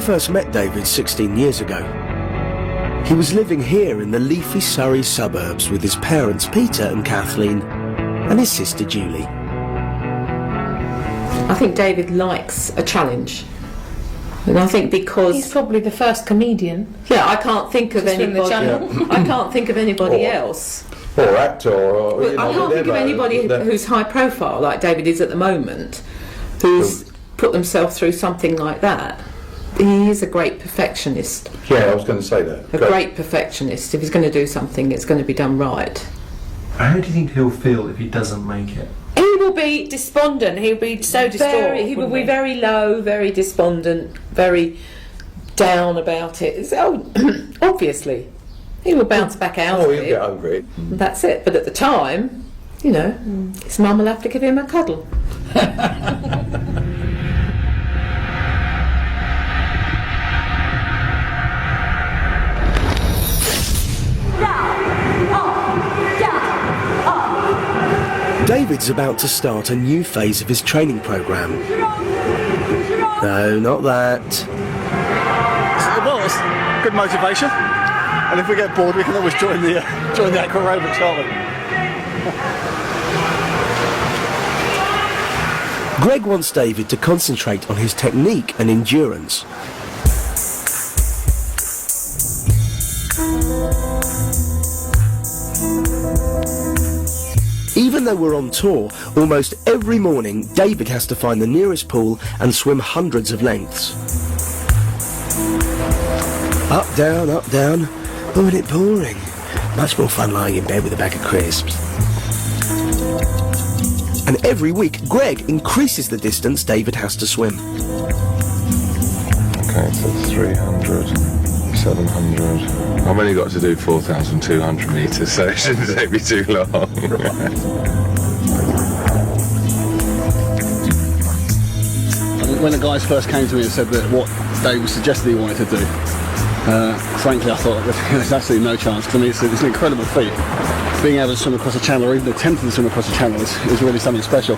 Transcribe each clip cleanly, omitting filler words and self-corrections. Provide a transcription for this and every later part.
I first met David 16 years ago. He was living here in the leafy Surrey suburbs with his parents Peter and Kathleen and his sister Julie. I think David likes a challenge. And I think because he's probably the first comedian. Yeah, I can't think of anybody. I can't think of anybody else. Or actor, or I can't think of anybody who's high profile like David is at the moment, who's put themselves through something like that. He is a great perfectionist. Yeah, I was going to say that. A great perfectionist. If he's going to do something, it's going to be done right. How do you think he'll feel if he doesn't make it? He will be despondent. He'll be so distraught. He will be very low, very despondent, very down about it. So, obviously, he will bounce back out of it. He'll get over it. That's it. But at the time, you know, his mum will have to give him a cuddle. David's about to start a new phase of his training programme. No, not that. Well, it's good motivation, and if we get bored, we can always join the aquarobics, can't we? Greg wants David to concentrate on his technique and endurance. Even though we're on tour, almost every morning David has to find the nearest pool and swim hundreds of lengths. Up, down, oh, isn't it boring? Much more fun lying in bed with a bag of crisps. And every week Greg increases the distance David has to swim. Okay, so 300, 700. I've only got to do 4,200 metres, so it shouldn't take me too long. I think when the guys first came to me and said that what David suggested he wanted to do, frankly I thought there's absolutely no chance. For me it's an incredible feat. Being able to swim across a channel, or even attempting to swim across a channel, is really something special.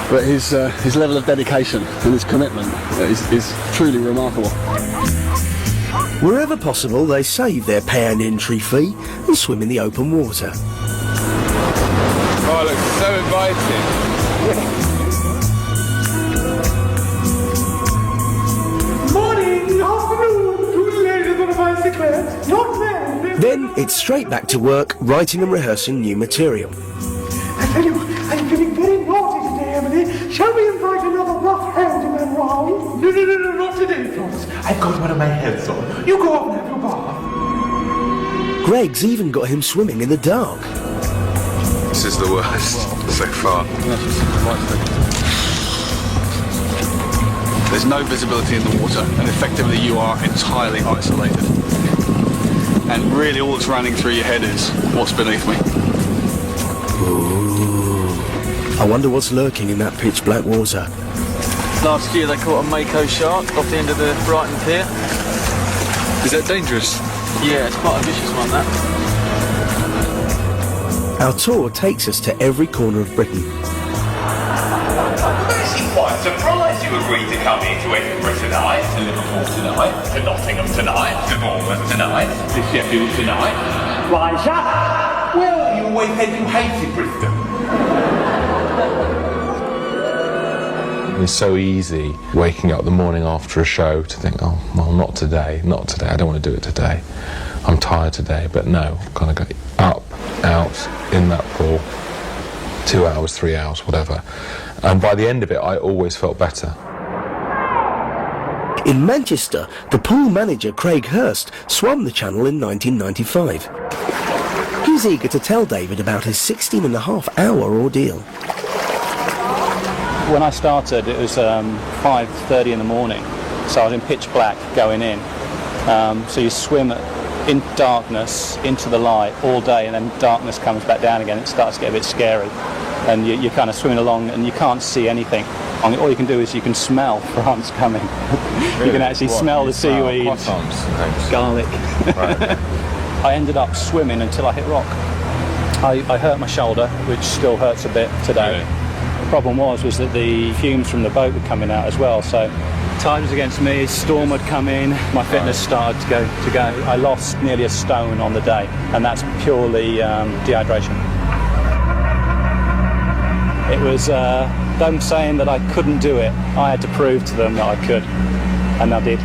But his level of dedication and his commitment is truly remarkable. Wherever possible, they save their pay and entry fee and swim in the open water. Oh, it looks so inviting. Morning, afternoon, two ladies on a bicycle, not men. Then it's straight back to work, writing and rehearsing new material. I tell you, I'm feeling very naughty today, Emily. Shall we invite another rough handyman round? No, not today, Florence. I've got one of my heads on. You go up and have your bath. Greg's even got him swimming in the dark. This is the worst so far. There's no visibility in the water, and effectively you are entirely isolated. And really all that's running through your head is, what's beneath me? Ooh. I wonder what's lurking in that pitch black water. Last year they caught a mako shark off the end of the Brighton Pier. Is that dangerous? Yeah, it's quite a vicious one, that. Our tour takes us to every corner of Britain. I'm actually quite surprised you agreed to come here to Edinburgh tonight, to Liverpool tonight, to Nottingham tonight, to Bournemouth tonight, to Sheffield tonight. Liza? Well, you always said you hated Bristol. It's so easy waking up the morning after a show to think, oh, well, not today, I don't want to do it today. I'm tired today, but no, I'm going to go up, out, in that pool, 2 hours, 3 hours, whatever. And by the end of it, I always felt better. In Manchester, the pool manager Craig Hurst swam the channel in 1995. He's eager to tell David about his 16.5-hour ordeal. When I started, it was 5:30 in the morning, so I was in pitch black going in. So you swim in darkness into the light all day, and then darkness comes back down again. It starts to get a bit scary, and you're kind of swimming along, and you can't see anything. All you can do is you can smell France coming. You can actually smell the seaweed, garlic. Right. I ended up swimming until I hit rock. I hurt my shoulder, which still hurts a bit today. Really? The problem was that the fumes from the boat were coming out as well, so Tide was against me, storm had come in, my fitness started to go. I lost nearly a stone on the day, and that's purely dehydration. It was them saying that I couldn't do it. I had to prove to them that I could, and I did.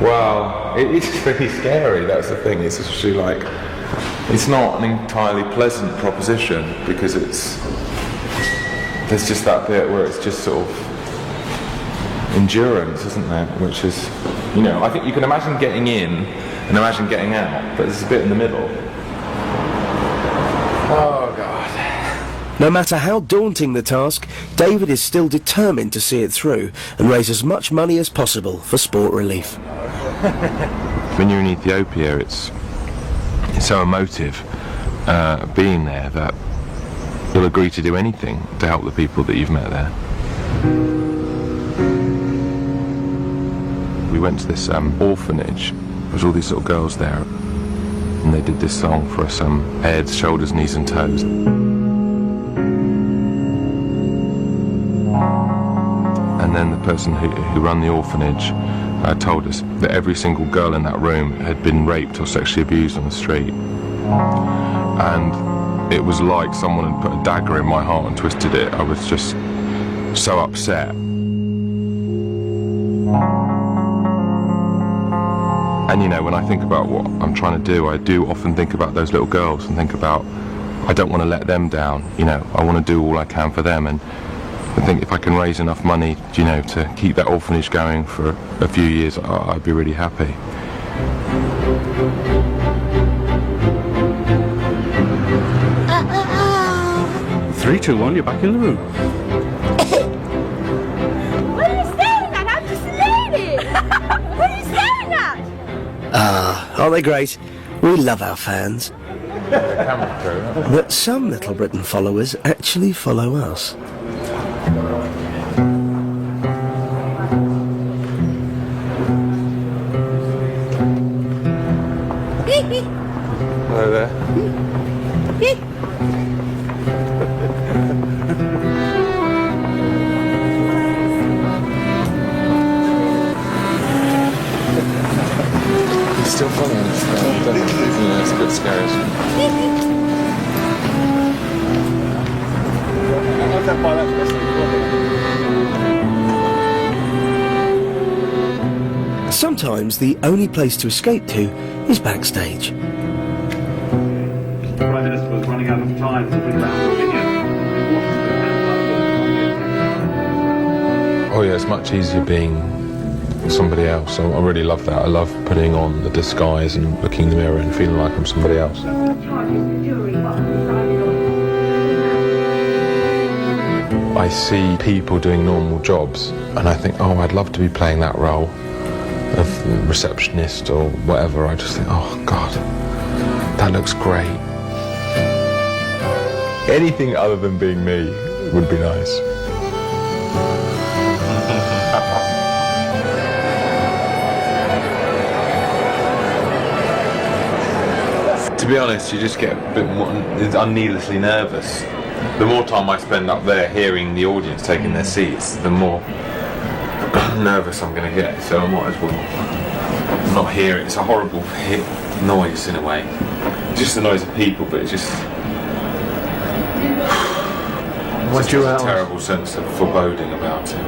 Well, it's pretty scary, that's the thing. It's actually like, it's not an entirely pleasant proposition, because there's just that bit where it's just sort of endurance, isn't there? Which is, you know, I think you can imagine getting in and imagine getting out, but there's a bit in the middle. Oh, God. No matter how daunting the task, David is still determined to see it through and raise as much money as possible for sport relief. When you're in Ethiopia, it's so emotive being there that you'll agree to do anything to help the people that you've met there. We went to this orphanage. There was all these little girls there, and they did this song for us, heads, shoulders, knees and toes. And then the person who ran the orphanage told us that every single girl in that room had been raped or sexually abused on the street. And it was like someone had put a dagger in my heart and twisted it. I was just so upset. And you know, when I think about what I'm trying to do, I do often think about those little girls and think about, I don't want to let them down, you know, I want to do all I can for them. And I think if I can raise enough money, you know, to keep that orphanage going for a few years, I'd be really happy. 3, 2, 1, you're back in the room. What are you staring at? I'm just leaving. What are you staring at? Ah, aren't they great? We love our fans. But some Little Britain followers actually follow us. Hello there. It's still funny, it's a bit scary. Sometimes the only place to escape to is backstage. Prime Minister was running out of time to bring round opinion. Oh yeah, it's much easier being somebody else. I really love that. I love putting on the disguise and looking in the mirror and feeling like I'm somebody else. I see people doing normal jobs and I think, oh, I'd love to be playing that role of receptionist or whatever. I just think, oh God, that looks great. Anything other than being me would be nice. To be honest, you just get a bit more needlessly nervous. The more time I spend up there hearing the audience taking their seats, the more nervous I'm going to get. So I might as well not hear it. It's a horrible noise in a way. It's just the noise of people, but it's just... What's a terrible sense of foreboding about it.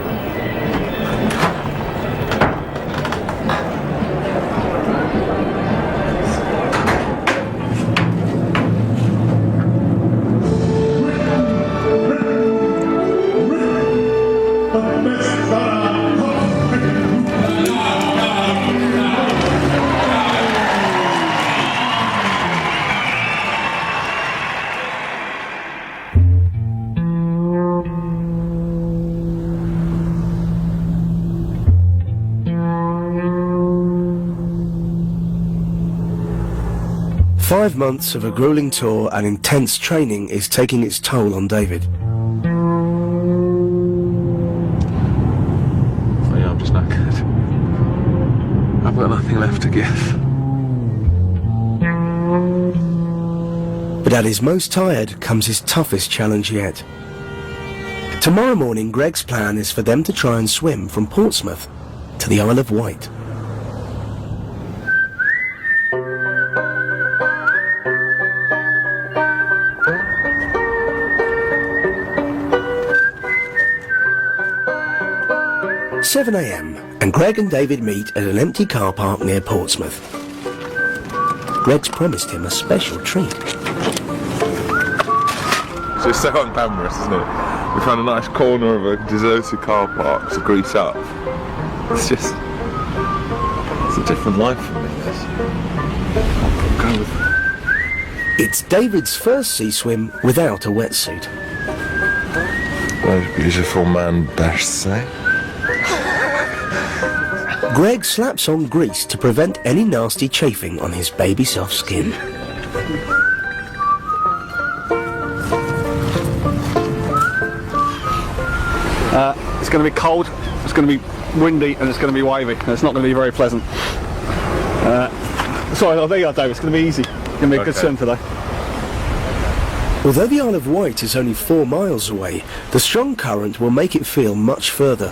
Five months of a grueling tour and intense training is taking its toll on David. Oh yeah, I'm just knackered. I've got nothing left to give. But at his most tired comes his toughest challenge yet. Tomorrow morning, Greg's plan is for them to try and swim from Portsmouth to the Isle of Wight. It's 7 a.m. and Greg and David meet at an empty car park near Portsmouth. Greg's promised him a special treat. So it's so unglamorous, isn't it? We found a nice corner of a deserted car park to grease up. It's just... it's a different life for me, this. I'm going with... It's David's first sea swim without a wetsuit. Those beautiful man dash say. Greg slaps on grease to prevent any nasty chafing on his baby soft skin. It's going to be cold, it's going to be windy, and it's going to be wavy, and it's not going to be very pleasant. Sorry, there you go, David. It's going to be easy. It's going to be a good swim today. Although the Isle of Wight is only 4 miles away, the strong current will make it feel much further.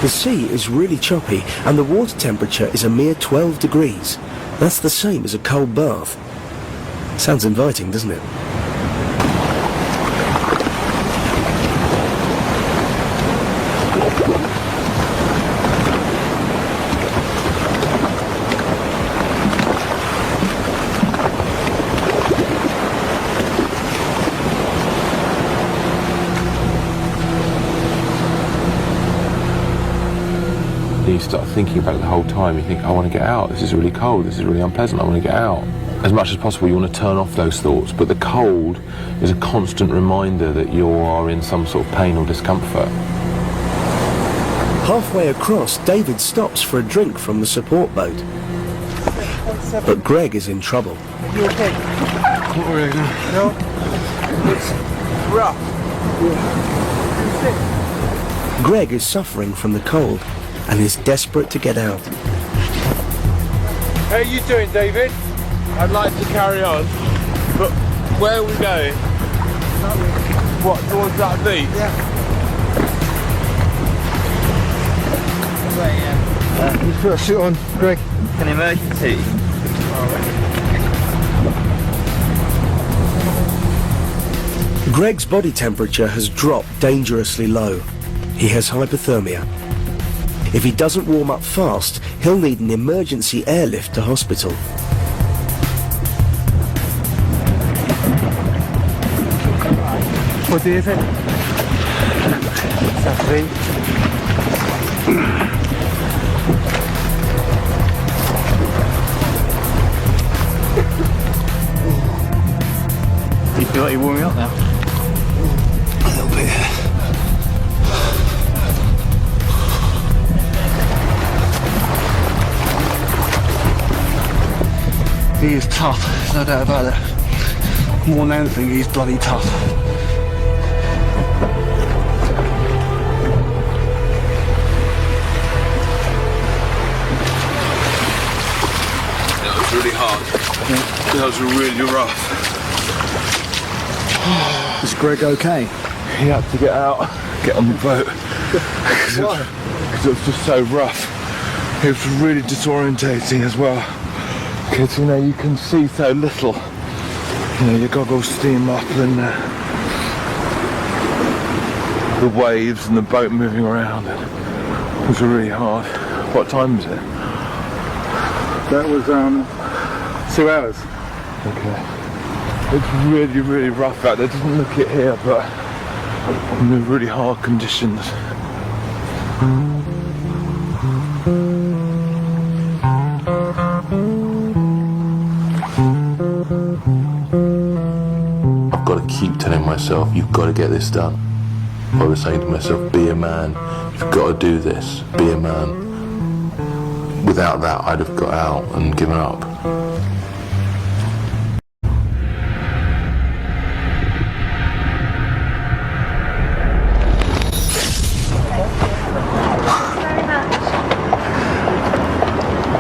The sea is really choppy and the water temperature is a mere 12 degrees. That's the same as a cold bath. Sounds inviting, doesn't it? You start thinking about it the whole time. You think, I want to get out, this is really cold, this is really unpleasant, I want to get out. As much as possible you want to turn off those thoughts, but the cold is a constant reminder that you are in some sort of pain or discomfort. Halfway across, David stops for a drink from the support boat. But Greg is in trouble. You okay? Not really, No? It's rough. Greg is suffering from the cold and is desperate to get out. How are you doing, David? I'd like to carry on, but where are we going? What, towards that beach? Yeah. You put a suit on, Greg. An emergency. Greg's body temperature has dropped dangerously low. He has hypothermia. If he doesn't warm up fast, he'll need an emergency airlift to hospital. What day is it? Saturday. Do you feel like you're warming up now? A little bit. He is tough, there's no doubt about it. More than anything, he's bloody tough. That was really hard. That was really rough. Is Greg okay? He had to get out, get on the boat. Because it was just so rough. It was really disorientating as well. Because, you know, you can see so little. You know, your goggles steam up and the waves and the boat moving around. It was really hard. What time was it? That was 2 hours. Okay. It's really, really rough out there. It doesn't look it here, but in the really hard conditions. I've got to keep telling myself, you've got to get this done. I was saying to myself, be a man. You've got to do this. Be a man. Without that, I'd have got out and given up.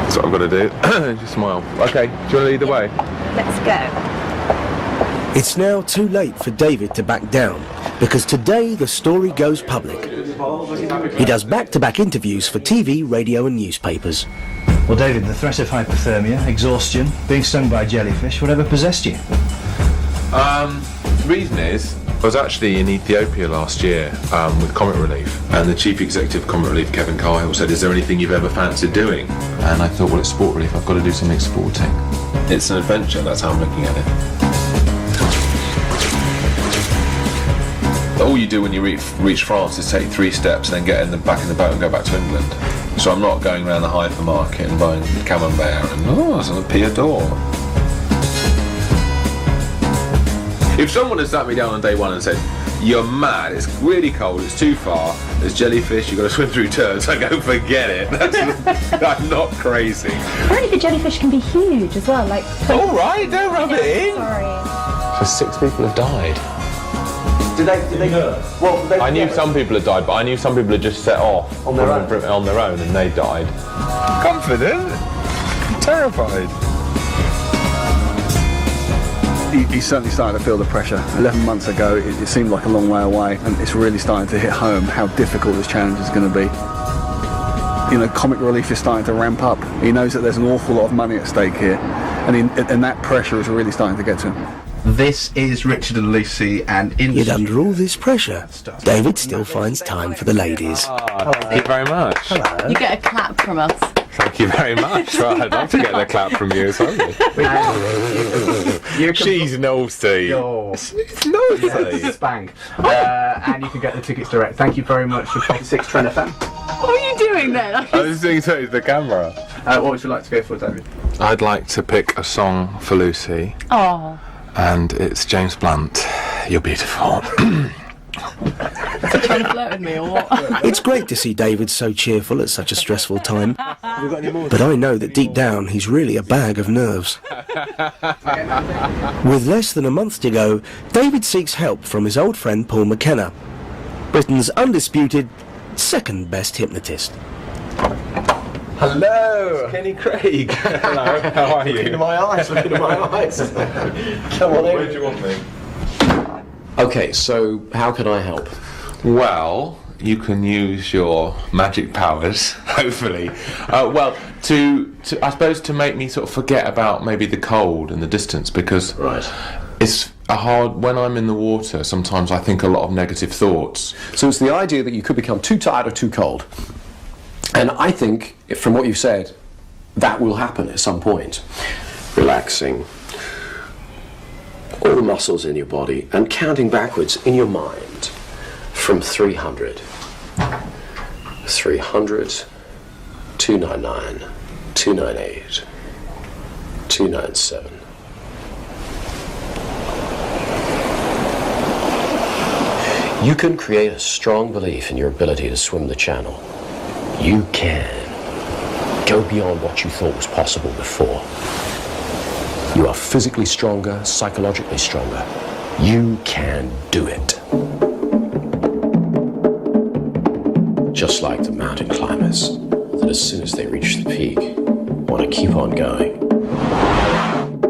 That's what I've got to do. Just smile. Okay, do you want to lead the way? Let's go. It's now too late for David to back down, because today the story goes public. He does back-to-back interviews for TV, radio and newspapers. Well, David, the threat of hypothermia, exhaustion, being stung by jellyfish, whatever possessed you? The reason is, I was actually in Ethiopia last year with Comic Relief, and the chief executive of Comic Relief, Kevin Cahill, said, "Is there anything you've ever fancied doing?" And I thought, well, it's Sport Relief, I've got to do something sporting. It's an adventure, that's how I'm looking at it. All you do when you reach France is take 3 steps and then get back in the boat and go back to England. So I'm not going around the hypermarket and buying camembert and, it's a Pied d'Or. If someone had sat me down on day one and said, "You're mad, it's really cold, it's too far, there's jellyfish, you've got to swim through turds," I go, forget it. I'm not crazy. Apparently the jellyfish can be huge as well, like... All right, don't rub it in. Sorry. So 6 people have died. Did they Well, I knew some people had died, but I knew some people had just set off on their own and they died. Confident? Terrified. He's certainly starting to feel the pressure. 11 months ago, it seemed like a long way away, and it's really starting to hit home how difficult this challenge is going to be. You know, Comic Relief is starting to ramp up. He knows that there's an awful lot of money at stake here, and that pressure is really starting to get to him. This is Richard and Lucy, and in... Yet under all this pressure, David still finds time for the ladies. Thank you very much. You get a clap from us. Thank you very much. Well, I'd love to get the clap from you as well. She's naughty. She's naughty. Spank. And you can get the tickets direct. Thank you very much for 6 Trent FM. What are you doing then? I was doing so to the camera. What would you like to go for, David? I'd like to pick a song for Lucy. Oh. And it's James Blunt, You're Beautiful. Trying to flirt with me or what? It's great to see David so cheerful at such a stressful time, but I know that deep down he's really a bag of nerves. With less than a month to go, David seeks help from his old friend Paul McKenna, Britain's undisputed second best hypnotist. Hello! It's Kenny Craig. Hello, how are you? Look into my eyes, look into my eyes. Come on in. Where do you want me? Okay, so how can I help? Well, you can use your magic powers, hopefully. I suppose to make me sort of forget about maybe the cold and the distance, because it's hard when I'm in the water. Sometimes I think a lot of negative thoughts. So it's the idea that you could become too tired or too cold. And I think, from what you've said, that will happen at some point. Relaxing all the muscles in your body and counting backwards in your mind from 300. 300, 299, 298, 297. You can create a strong belief in your ability to swim the channel. You can go beyond what you thought was possible before. You are physically stronger, psychologically stronger. You can do it. Just like the mountain climbers, that as soon as they reach the peak, want to keep on going.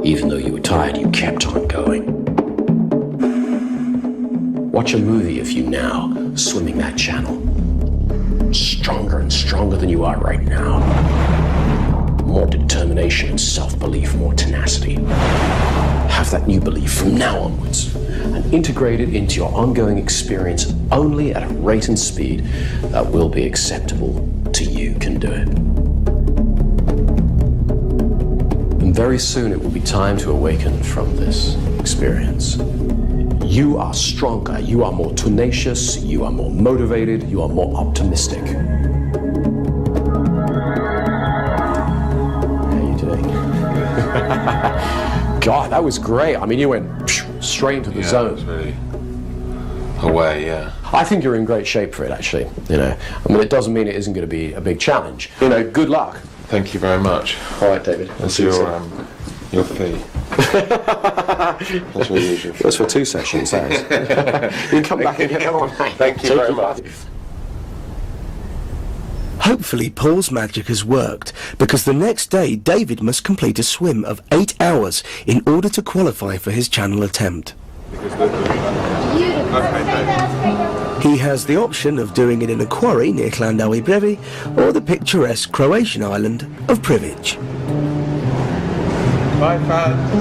Even though you were tired, you kept on going. Watch a movie of you now, swimming that channel. Stronger and stronger than you are right now. More determination and self-belief, more tenacity. Have that new belief from now onwards and integrate it into your ongoing experience only at a rate and speed that will be acceptable to you can do it. And very soon it will be time to awaken from this experience. You are stronger, you are more tenacious, you are more motivated, you are more optimistic. God, that was great. I mean, you went straight into the zone. That was really away, yeah. I think you're in great shape for it, actually. You know, I mean, it doesn't mean it isn't going to be a big challenge. You know, good luck. Thank you very much. All right, David. That's your fee. That's what usual. That's for 2 sessions, that is. You can come back and get on. Thank you very much. Hopefully Paul's magic has worked, because the next day David must complete a swim of 8 hours in order to qualify for his channel attempt. He has the option of doing it in a quarry near Llandough Brevi or the picturesque Croatian island of Privich. Bye, fans.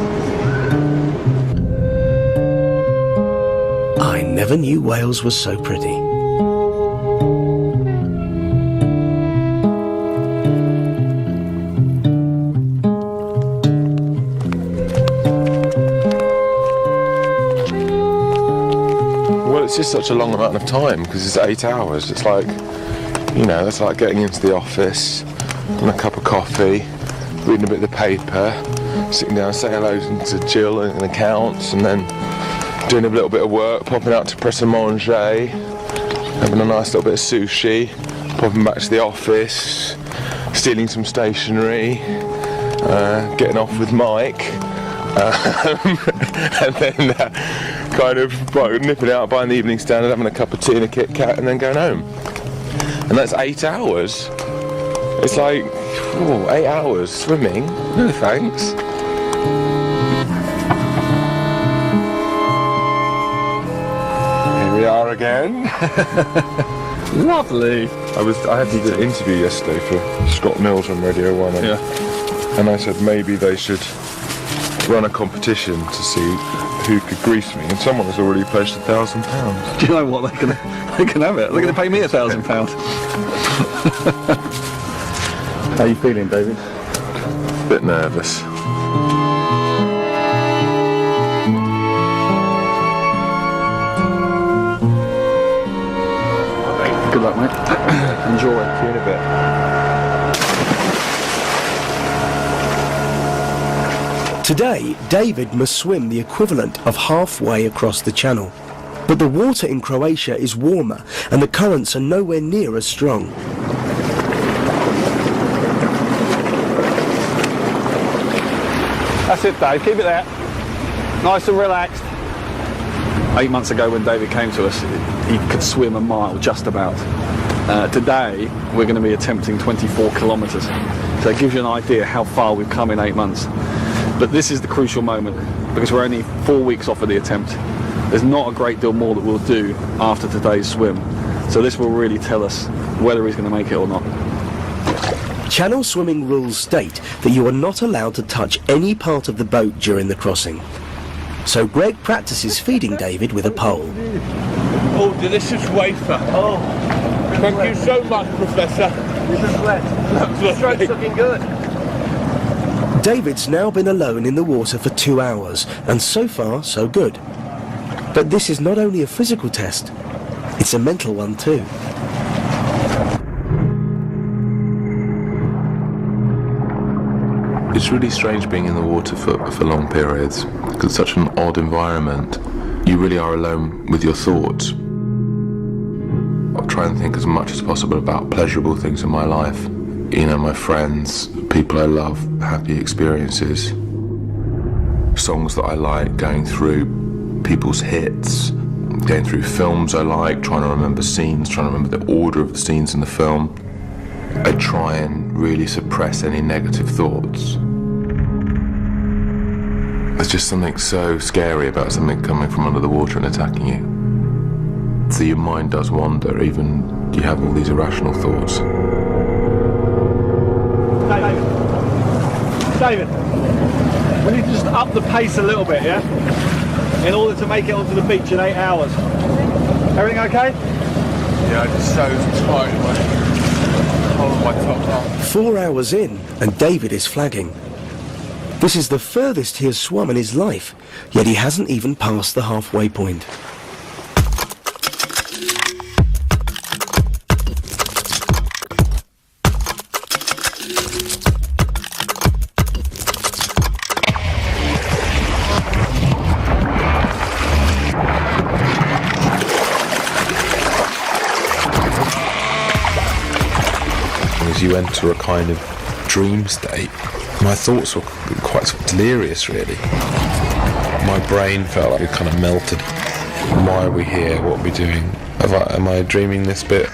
I never knew Wales was so pretty. It's just such a long amount of time because it's 8 hours. It's like, you know, it's like getting into the office, having a cup of coffee, reading a bit of the paper, sitting down, saying hello to Jill and accounts, and then doing a little bit of work, popping out to Pret a Manger, having a nice little bit of sushi, popping back to the office, stealing some stationery, getting off with Mike, and then kind of nipping out, buying the evening standard, having a cup of tea and a Kit Kat, and then going home. And that's 8 hours. It's like, 8 hours swimming. No thanks. Here we are again. Lovely. I had to do an interview yesterday for Scott Mills on Radio 1, and I said maybe they should run a competition to see who could grease me, and someone has already pledged £1,000. Do you know what? They can have it. They're going to pay me £1,000. How are you feeling, David? A bit nervous. Good luck, mate. Enjoy. See you in a bit. Today, David must swim the equivalent of halfway across the channel. But the water in Croatia is warmer and the currents are nowhere near as strong. That's it, Dave. Keep it there. Nice and relaxed. 8 months ago when David came to us, he could swim a mile, just about. Today, we're going to be attempting 24 kilometres. So it gives you an idea how far we've come in 8 months. But this is the crucial moment, because we're only 4 weeks off of the attempt. There's not a great deal more that we'll do after today's swim. So this will really tell us whether he's going to make it or not. Channel swimming rules state that you are not allowed to touch any part of the boat during the crossing. So Greg practices feeding David with a pole. Oh, delicious wafer. Oh, thank you so much, Professor. You've been blessed. The stroke's looking good. David's now been alone in the water for 2 hours, and so far, so good. But this is not only a physical test, it's a mental one too. It's really strange being in the water for long periods, because it's such an odd environment. You really are alone with your thoughts. I'll try and think as much as possible about pleasurable things in my life. You know, my friends, people I love, happy experiences, songs that I like, going through people's hits, going through films I like, trying to remember scenes, trying to remember the order of the scenes in the film. I try and really suppress any negative thoughts. There's just something so scary about something coming from under the water and attacking you. So your mind does wander, even you have all these irrational thoughts. David, we need to just up the pace a little bit, yeah? In order to make it onto the beach in 8 hours. Everything okay? Yeah, I'm just so tired. Hold my top off. 4 hours in, and David is flagging. This is the furthest he has swum in his life, yet he hasn't even passed the halfway point. As you enter a kind of dream state, my thoughts were quite sort of delirious, really. My brain felt like it kind of melted. Why are we here? What are we doing? Am I dreaming this bit?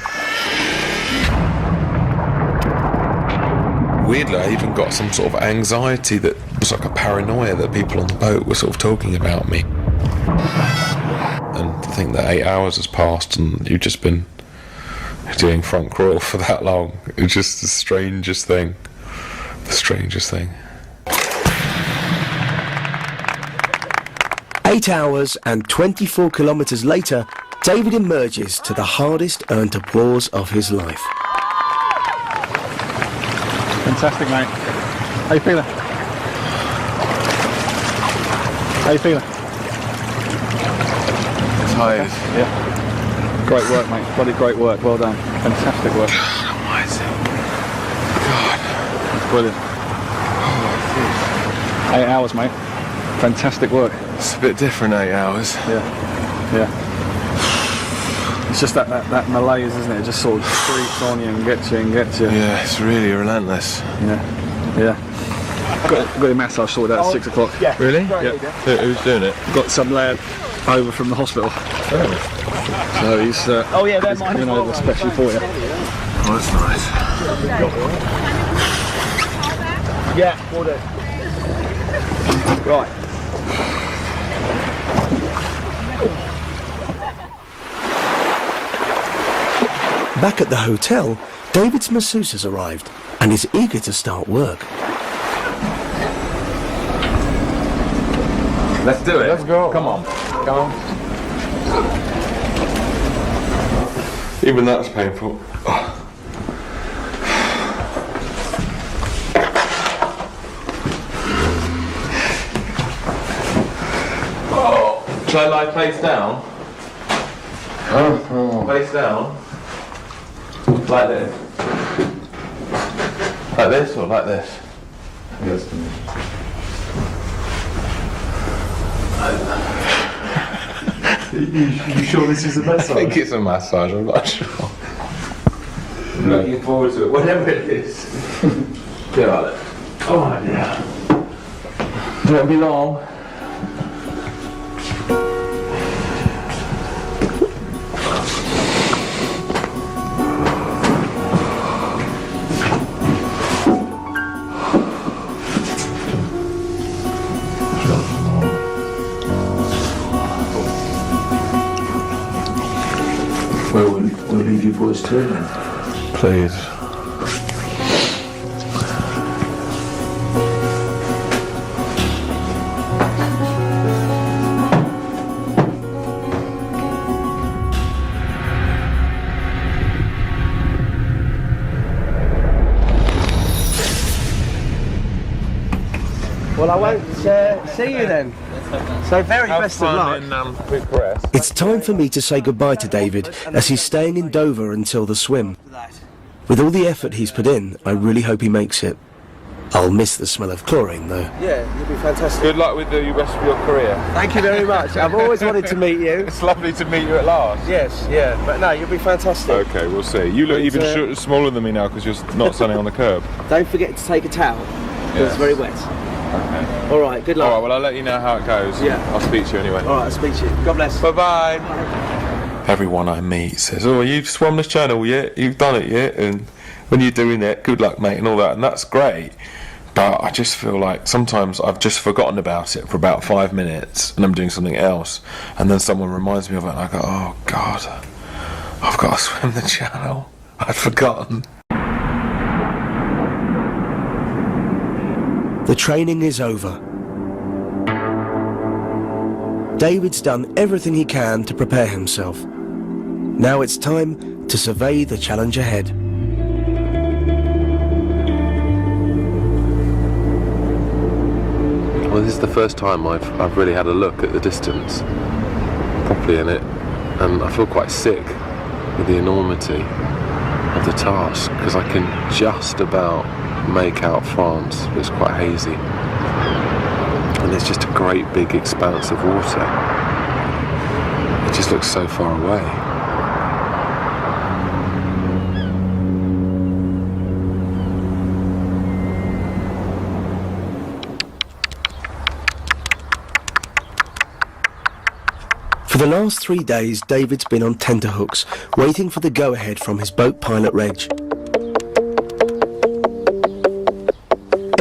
Weirdly, I even got some sort of anxiety that was like a paranoia that people on the boat were sort of talking about me. And to think that 8 hours has passed and you've just been doing front crawl for that long, it's just the strangest thing. The strangest thing. 8 hours and 24 kilometres later, David emerges to the hardest earned applause of his life. Fantastic, mate. How you feeling? How you feeling? Tired. Yeah. Great work, mate. Bloody great work. Well done. Fantastic work. God. Brilliant. 8 hours, mate. Fantastic work. It's a bit different, 8 hours. Yeah. Yeah. It's just that malaise, isn't it? It just sort of creeps on you and gets you and gets you. Yeah, it's really relentless. Yeah. Yeah. Got your massage sorted out at 6 o'clock. Yeah. Really? Yeah. Who's doing it? Got some lad over from the hospital. Oh. So he's he's coming over especially for you. Oh, that's nice. Yeah, we'll do. Right. Back at the hotel, David's masseuse has arrived and is eager to start work. Let's do it. Let's go. Come on. Come on. Even that's painful. Oh. Shall I lie face down? Face down? Like this? Like this or like this? Yes. You sure this is a massage? I think it's a massage, I'm not sure. I'm looking forward to it, whatever it is. Get on it. Oh, yeah. Won't be long. Well, we'll leave you boys to it then. Please. Well, I won't see you then. So very best of luck. It's time for me to say goodbye to David as he's staying in Dover until the swim. With all the effort he's put in, I really hope he makes it. I'll miss the smell of chlorine though. Yeah, you'll be fantastic. Good luck with the rest of your career. Thank you very much. I've always wanted to meet you. It's lovely to meet you at last. Yes, yeah, but no, you'll be fantastic. Okay, we'll see. You look even smaller than me now because you're not standing on the curb. Don't forget to take a towel, because it's very wet. Okay. All right, good luck. All right, well, I'll let you know how it goes. Yeah. I'll speak to you anyway. All right, I'll speak to you. God bless. Bye-bye. Everyone I meet says, oh, you've swum this channel yet? You've done it yet? And when you're doing it, good luck, mate, and all that. And that's great. But I just feel like sometimes I've just forgotten about it for about 5 minutes and I'm doing something else. And then someone reminds me of it and I go, oh, God, I've got to swim the channel. I'd forgotten. The training is over. David's done everything he can to prepare himself. Now it's time to survey the challenge ahead. Well, this is the first time I've really had a look at the distance properly in it, and I feel quite sick with the enormity of the task because I can just about make out France, but it's quite hazy. And there's just a great big expanse of water. It just looks so far away. For the last 3 days, David's been on tenterhooks, waiting for the go-ahead from his boat pilot Reg.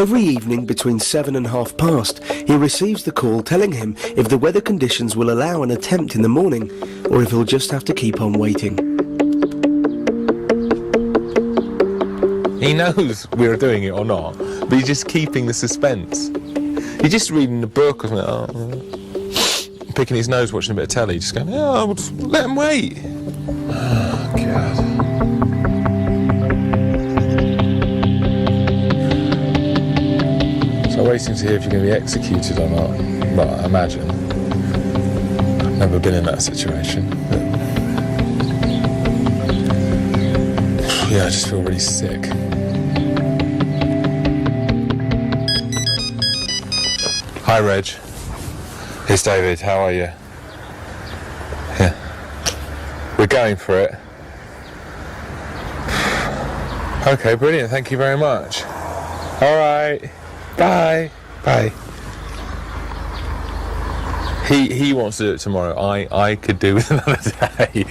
Every evening between 7 and past, he receives the call telling him if the weather conditions will allow an attempt in the morning or if he'll just have to keep on waiting. He knows we're doing it or not, but he's just keeping the suspense. He's just reading the book or something, picking his nose, watching a bit of telly, just going, oh, we'll just let him wait. Oh, God. So waiting to hear if you're going to be executed or not. Well, I imagine. I've never been in that situation. But yeah, I just feel really sick. Hi, Reg. It's David. How are you? Yeah. We're going for it. Okay, brilliant. Thank you very much. All right. Bye. Bye. He wants to do it tomorrow. I could do with another day.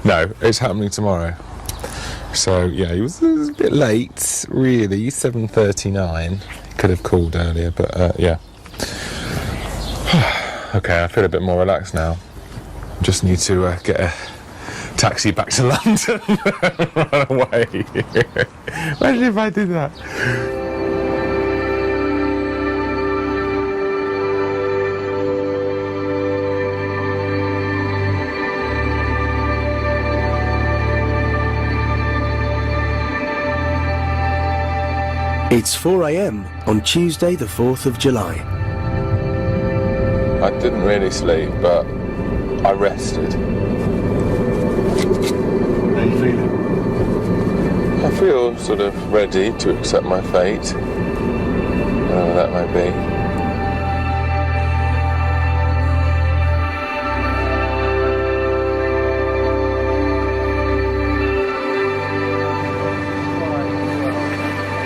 No, it's happening tomorrow. So yeah, he was a bit late, really. 7:39. Could have called earlier, but yeah. Okay, I feel a bit more relaxed now. Just need to get a taxi back to London and run away. Imagine if I did that. It's 4 a.m. on Tuesday the 4th of July. I didn't really sleep, but I rested. How are you feeling? I feel sort of ready to accept my fate, whatever that might be.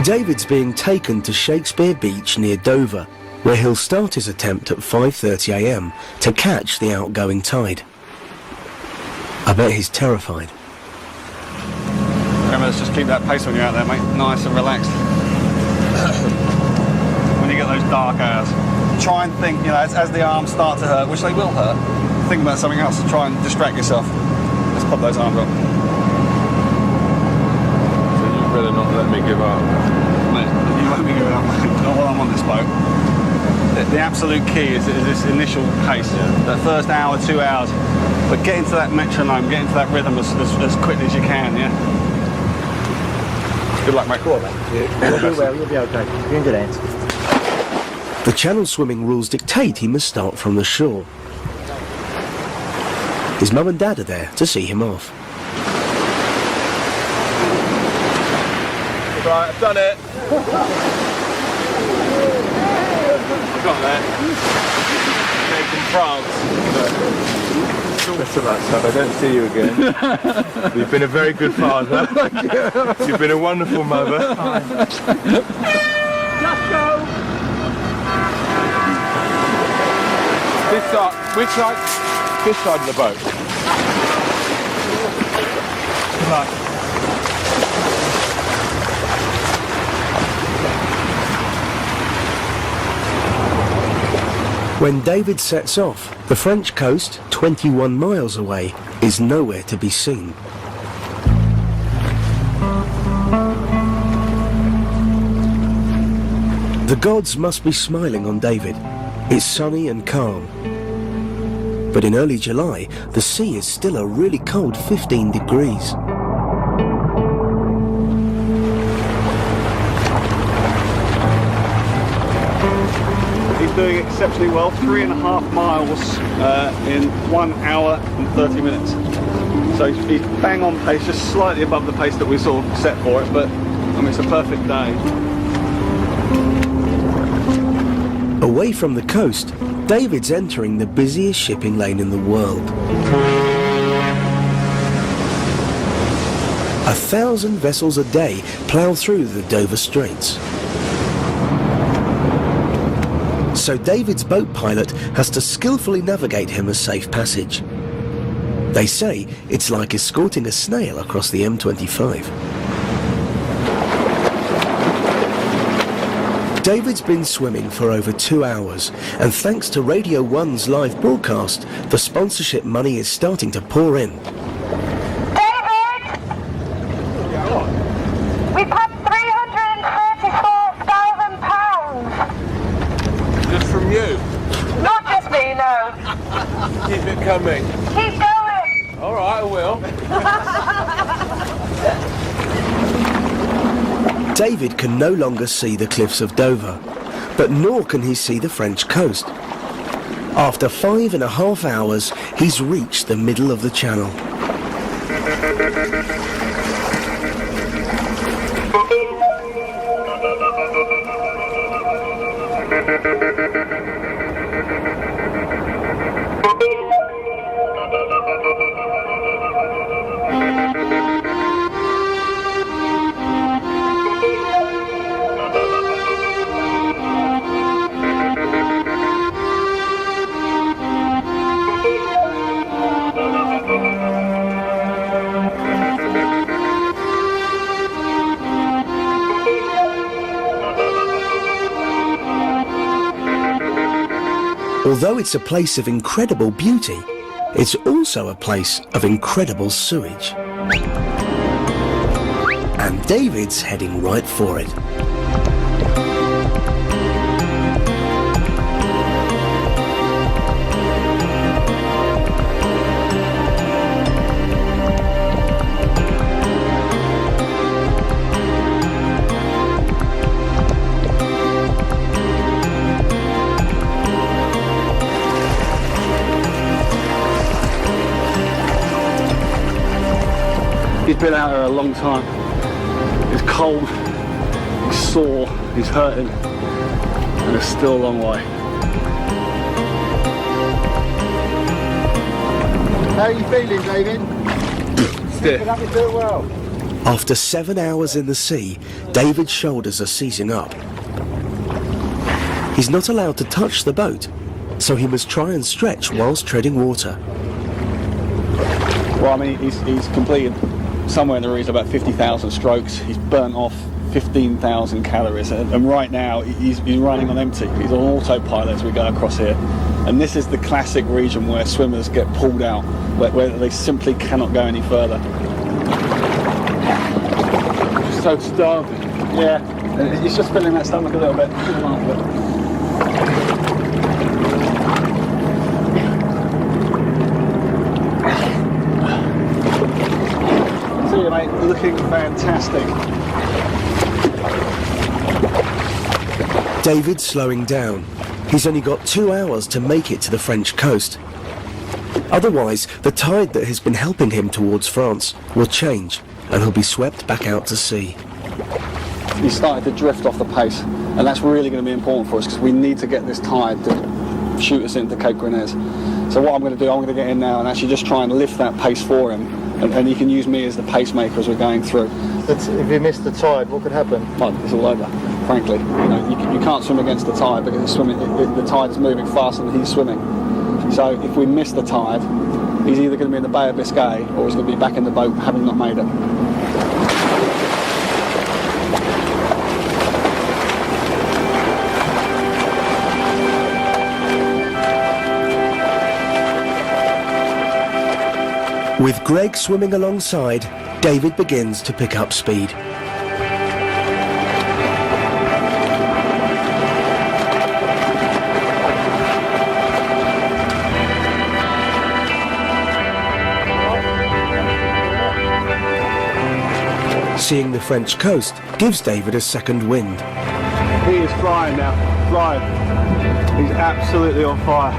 David's being taken to Shakespeare Beach near Dover, where he'll start his attempt at 5:30 a.m. to catch the outgoing tide. I bet he's terrified. Remember, let's just keep that pace when you're out there, mate. Nice and relaxed. When you get those dark hours, try and think, you know, as the arms start to hurt, which they will hurt, think about something else to try and distract yourself. Let's pop those arms up. So you better not let me give up. Mate, you won't be giving up, not while I'm on this boat. The absolute key is this initial pace, that first hour, 2 hours. But get into that metronome, get into that rhythm as quickly as you can, yeah? Good luck, mate. Go on, mate. You'll do well, you'll be okay. You're in good hands. The channel swimming rules dictate he must start from the shore. His mum and dad are there to see him off. Right, I've done it. Got there. Made from France. Best of luck, son. I don't see you again. You've been a very good father. You've been a wonderful mother. Just go. This side, which side? This side of the boat. Good luck. When David sets off, the French coast, 21 miles away, is nowhere to be seen. The gods must be smiling on David. It's sunny and calm. But in early July, the sea is still a really cold 15 degrees. He's doing exceptionally well, 3.5 miles in 1 hour and 30 minutes. So he's bang on pace, just slightly above the pace that we sort of set for it, but I mean, it's a perfect day. Away from the coast, David's entering the busiest shipping lane in the world. 1,000 vessels a day plough through the Dover Straits. So David's boat pilot has to skillfully navigate him a safe passage. They say it's like escorting a snail across the M25. David's been swimming for over 2 hours, and thanks to Radio 1's live broadcast, the sponsorship money is starting to pour in. David! We've had £334,000. Just from you? Not just me, no. Keep it coming. Keep going. All right, I will. David can no longer see the cliffs of Dover, but nor can he see the French coast. After 5.5 hours, he's reached the middle of the channel. Although it's a place of incredible beauty, it's also a place of incredible sewage. And David's heading right for it. He's been out there a long time. He's cold, he's sore, he's hurting, and it's still a long way. How are you feeling, David? Stiff. You're doing well. After 7 hours in the sea, David's shoulders are seizing up. He's not allowed to touch the boat, so he must try and stretch whilst treading water. Well, I mean, he's completed somewhere in the region of about 50,000 strokes. He's burnt off 15,000 calories, and right now he's running on empty. He's on autopilot as we go across here. And this is the classic region where swimmers get pulled out, where they simply cannot go any further. Just so starving. Yeah, and he's just filling that stomach a little bit. See you, mate. Looking fantastic. David's slowing down. He's only got 2 hours to make it to the French coast. Otherwise, the tide that has been helping him towards France will change, and he'll be swept back out to sea. He's started to drift off the pace, and that's really going to be important for us because we need to get this tide to shoot us into Cape Grenez. So what I'm going to do, I'm going to get in now and actually just try and lift that pace for him, and he can use me as the pacemaker as we're going through. If you miss the tide, what could happen? Well, it's all over, frankly. You can't swim against the tide because the tide is moving faster than he's swimming. So if we miss the tide, he's either going to be in the Bay of Biscay or he's going to be back in the boat having not made it. With Greg swimming alongside, David begins to pick up speed. Seeing the French coast gives David a second wind. He is flying now, flying. He's absolutely on fire.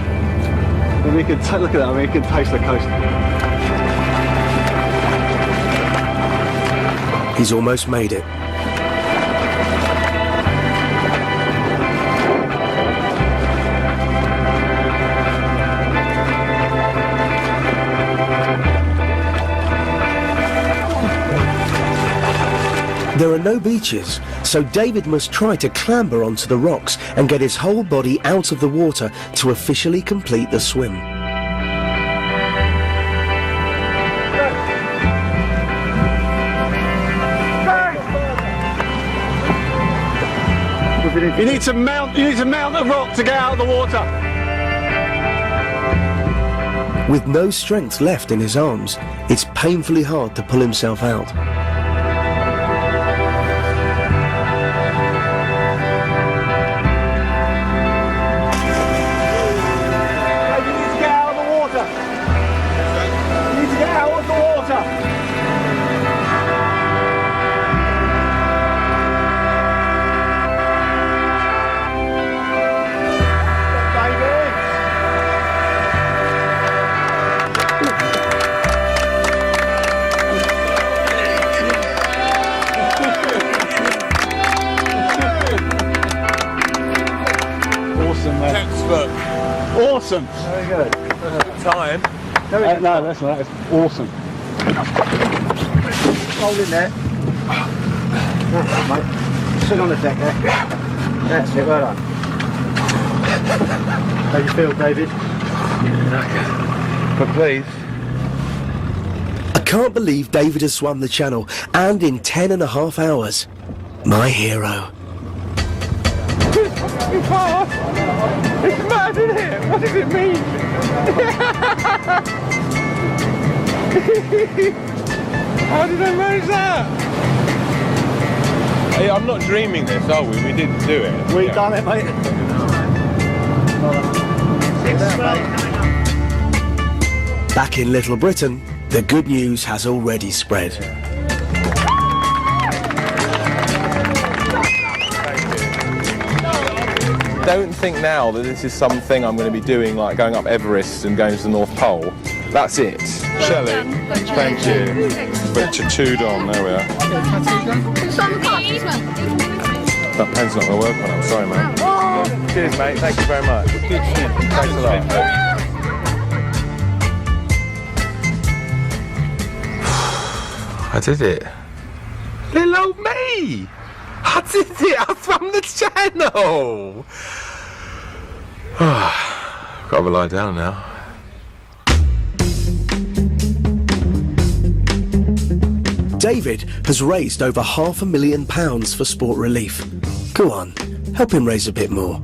And we can look at that, I mean, he can taste the coast. He's almost made it. There are no beaches, so David must try to clamber onto the rocks and get his whole body out of the water to officially complete the swim. We've You need to mount the rock to get out of the water. With no strength left in his arms, it's painfully hard to pull himself out. You need to get out of the water. You need to get out of the water. Awesome, mate. Textbook. Awesome. Very good. Time. No, that's right. It's awesome. Hold in there. That's it, mate. Sit on the deck there. That's it, well done. How do you feel, David? But please. I can't believe David has swum the channel, and in 10.5 hours. My hero. It's hard. It's mad, isn't it? What does it mean? How did I manage that? Hey, I'm not dreaming this, are we? We did do it. We've done it, mate. Back in Little Britain, the good news has already spread. Don't think now that this is something I'm going to be doing, like going up Everest and going to the North Pole. That's it. Shelley, thank you. But tattooed on, there we are. That pen's not going to work on it, I'm sorry, mate. Cheers, mate, thank you very much. Thanks a lot. I did it. Little old me! I did it! I swam the channel! Gotta lie down now. David has raised over £500,000 for sport relief. Go on, help him raise a bit more.